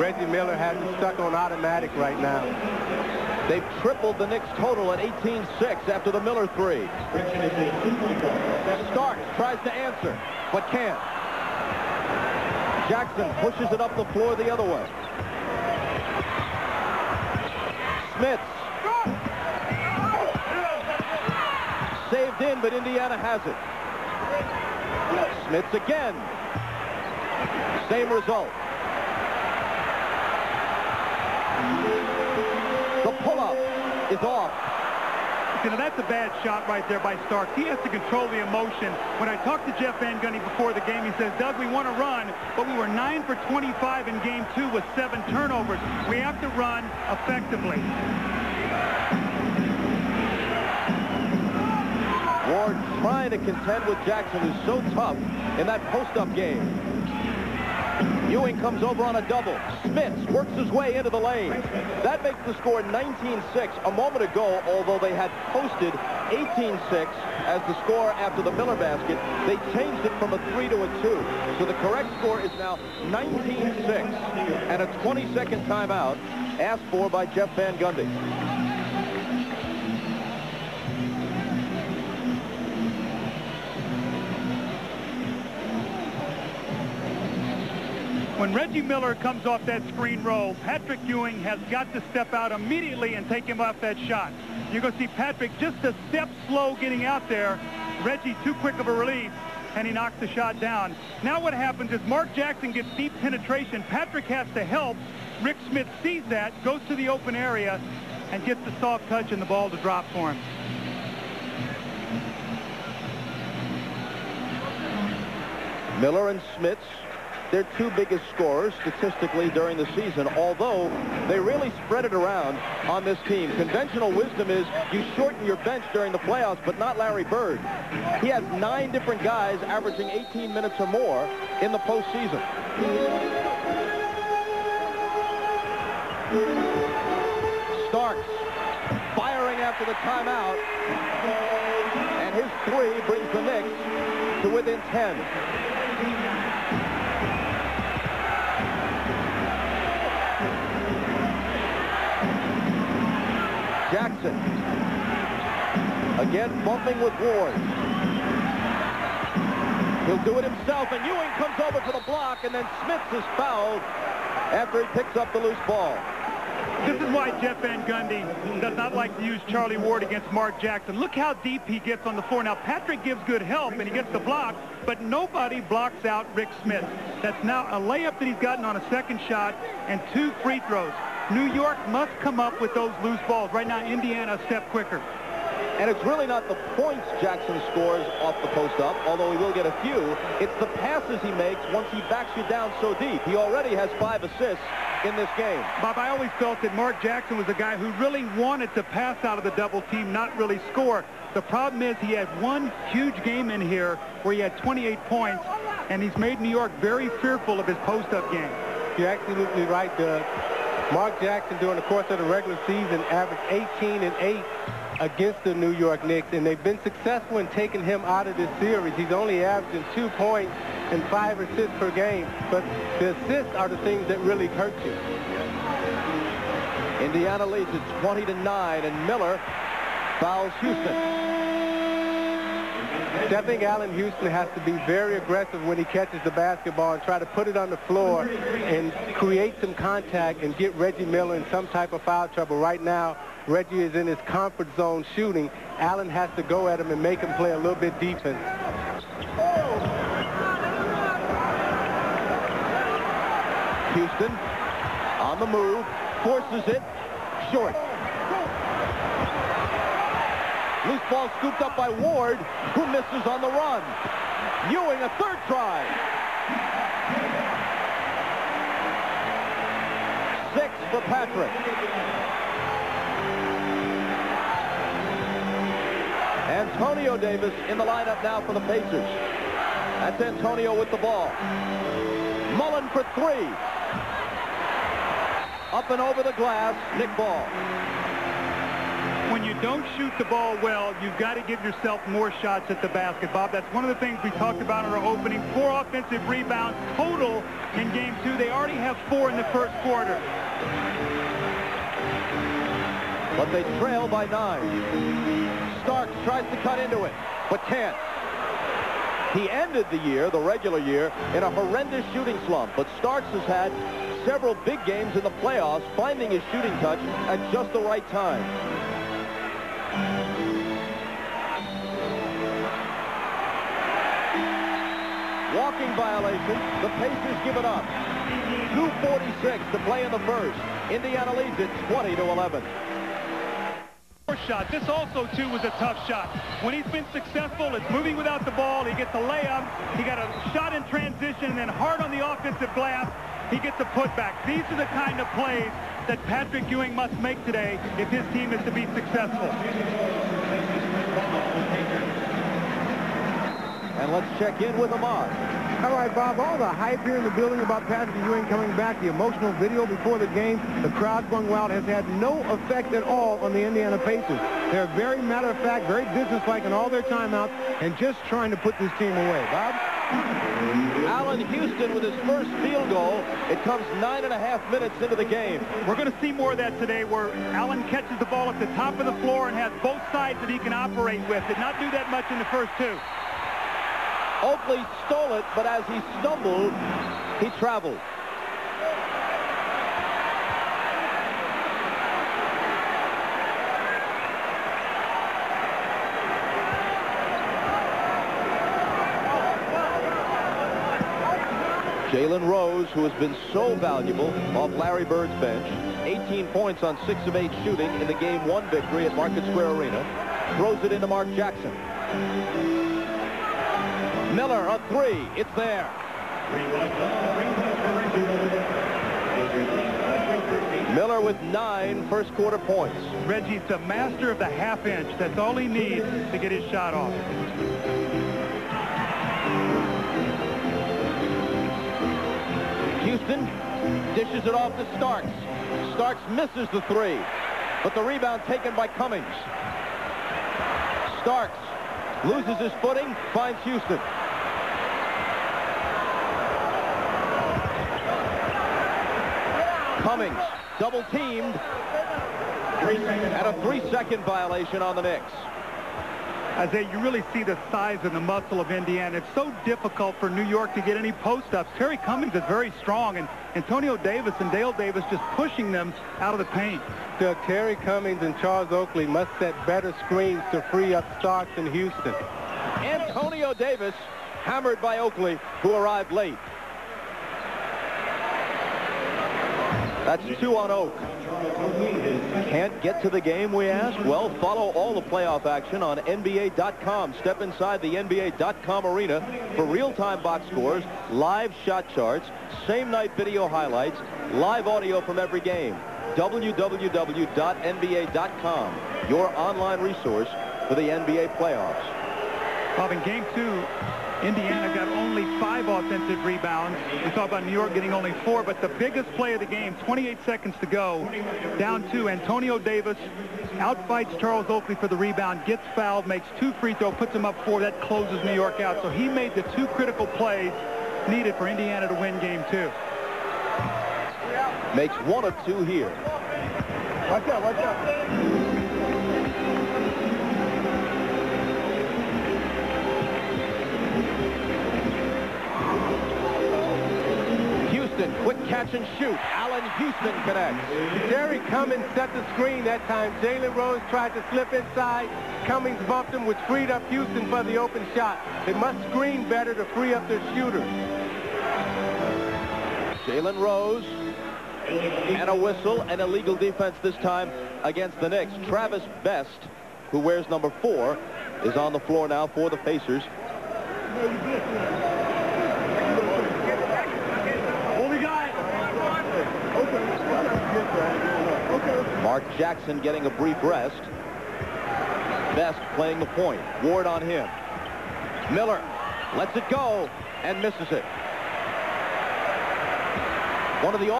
Reggie Miller has it stuck on automatic right now. They've tripled the Knicks total at 18-6 after the Miller three. Starks tries to answer, but can't. Jackson pushes it up the floor the other way. Smith. Saved in, but Indiana has it. Smith's again. Same result. The pull-up is off. You know, that's a bad shot right there by Starks. He has to control the emotion. When I talked to Jeff Van Gundy before the game, he says, Doug, we want to run, but we were 9 for 25 in game 2 with 7 turnovers. We have to run effectively. Ward trying to contend with Jackson, who's so tough in that post-up game. Ewing comes over on a double. Smith works his way into the lane. That makes the score 19-6. A moment ago, although they had posted 18-6 as the score after the Miller basket, they changed it from a 3 to a 2. So the correct score is now 19-6 and a 20-second timeout asked for by Jeff Van Gundy. When Reggie Miller comes off that screen roll, Patrick Ewing has got to step out immediately and take him off that shot. You're going to see Patrick just a step slow getting out there. Reggie too quick of a release, and he knocks the shot down. Now what happens is Mark Jackson gets deep penetration. Patrick has to help. Rick Smith sees that, goes to the open area, and gets the soft touch and the ball to drop for him. Miller and Smith, their two biggest scorers statistically during the season, although they really spread it around on this team. Conventional wisdom is you shorten your bench during the playoffs, but not Larry Bird. He has 9 different guys averaging 18 minutes or more in the postseason. Starks firing after the timeout, and his 3 brings the Knicks to within 10. Jackson again bumping with Ward. He'll do it himself, and Ewing comes over for the block, and then Smith is fouled after he picks up the loose ball. This is why Jeff Van Gundy does not like to use Charlie Ward against Mark Jackson. Look how deep he gets on the floor. Now, Patrick gives good help, and he gets the block, but nobody blocks out Rick Smith. That's now a layup that he's gotten on a second shot and 2 free throws. New York must come up with those loose balls. Right now, Indiana a step quicker. And it's really not the points Jackson scores off the post-up, although he will get a few. It's the passes he makes once he backs you down so deep. He already has 5 assists in this game. Bob, I always felt that Mark Jackson was a guy who really wanted to pass out of the double team, not really score. The problem is he had one huge game in here where he had 28 points, and he's made New York very fearful of his post-up game. You're absolutely right, Doug. Mark Jackson, during the course of the regular season, averaged 18 and 8 against the New York Knicks, and they've been successful in taking him out of this series. He's only averaging 2 points and 5 assists per game, but the assists are the things that really hurt you. Indiana leads it 20-9, and Miller fouls Houston. Stepping Allen Houston has to be very aggressive when he catches the basketball and try to put it on the floor and create some contact and get Reggie Miller in some type of foul trouble. Right now, Reggie is in his comfort zone shooting. Allen has to go at him and make him play a little bit defense. Houston on the move, forces it, short. Loose ball scooped up by Ward, who misses on the run. Ewing, a 3rd try. 6 for Patrick. Antonio Davis in the lineup now for the Pacers. That's Antonio with the ball. Mullen for 3. Up and over the glass, Nick Ball. when you don't shoot the ball well, you've got to give yourself more shots at the basket, Bob. That's one of the things we talked about in our opening. 4 offensive rebounds total in Game 2. They already have 4 in the first quarter. But they trail by 9. Starks tries to cut into it, but can't. He ended the year, the regular year, in a horrendous shooting slump, but Starks has had several big games in the playoffs, finding his shooting touch at just the right time. Walking violation. The Pacers give it up. 2:46 to play in the first. Indiana leads it 20-11. Shot. This also, too, was a tough shot. When he's been successful, it's moving without the ball. He gets a layup. He got a shot in transition, and then hard on the offensive glass, he gets a putback. These are the kind of plays that Patrick Ewing must make today if his team is to be successful. And let's check in with Ahmad. All right, Bob, all the hype here in the building about Patrick Ewing coming back, the emotional video before the game, the crowd going wild, has had no effect at all on the Indiana Pacers. They're very matter-of-fact, very businesslike in all their timeouts, and just trying to put this team away. Bob? Allen Houston with his first field goal. It comes 9.5 minutes into the game. We're going to see more of that today, where Allen catches the ball at the top of the floor and has both sides that he can operate with. Did not do that much in the first 2. Oakley stole it, but as he stumbled, he traveled. Jalen Rose, who has been so valuable off Larry Bird's bench, 18 points on 6 of 8 shooting in the Game 1 victory at Market Square Arena, throws it into Mark Jackson. Miller, a 3. It's there. Miller with 9 first quarter points. Reggie's the master of the half-inch. That's all he needs to get his shot off. Houston dishes it off to Starks. Starks misses the 3, but the rebound taken by Cummings. Starks loses his footing, finds Houston. Cummings double teamed, and a 3-second violation on the Knicks. Isaiah, you really see the size and the muscle of Indiana. It's so difficult for New York to get any post-ups. Terry Cummings is very strong, and Antonio Davis and Dale Davis just pushing them out of the paint. Terry Cummings and Charles Oakley must set better screens to free up Starks in Houston. Antonio Davis hammered by Oakley, who arrived late. That's 2 on Oak. Can't get to the game, we ask? Well, follow all the playoff action on NBA.com. Step inside the NBA.com arena for real-time box scores, live shot charts, same-night video highlights, live audio from every game. www.nba.com, your online resource for the NBA playoffs. Bob, in Game 2, Indiana got only 5 offensive rebounds. We talked about New York getting only 4, but the biggest play of the game, 28 seconds to go, down 2. Antonio Davis outfights Charles Oakley for the rebound, gets fouled, makes 2 free throws, puts him up 4. That closes New York out. So he made the 2 critical plays needed for Indiana to win Game 2. Makes 1 of 2 here. Watch out, watch out. Quick catch and shoot. Allen Houston connects. Terry Cummings set the screen that time. Jalen Rose tried to slip inside. Cummings bumped him, which freed up Houston for the open shot. They must screen better to free up their shooters. Jalen Rose and a whistle, and illegal defense this time against the Knicks. Travis Best, who wears number 4, is on the floor now for the Pacers. Mark Jackson getting a brief rest. Best playing the point. Ward on him. Miller lets it go and misses it. One of the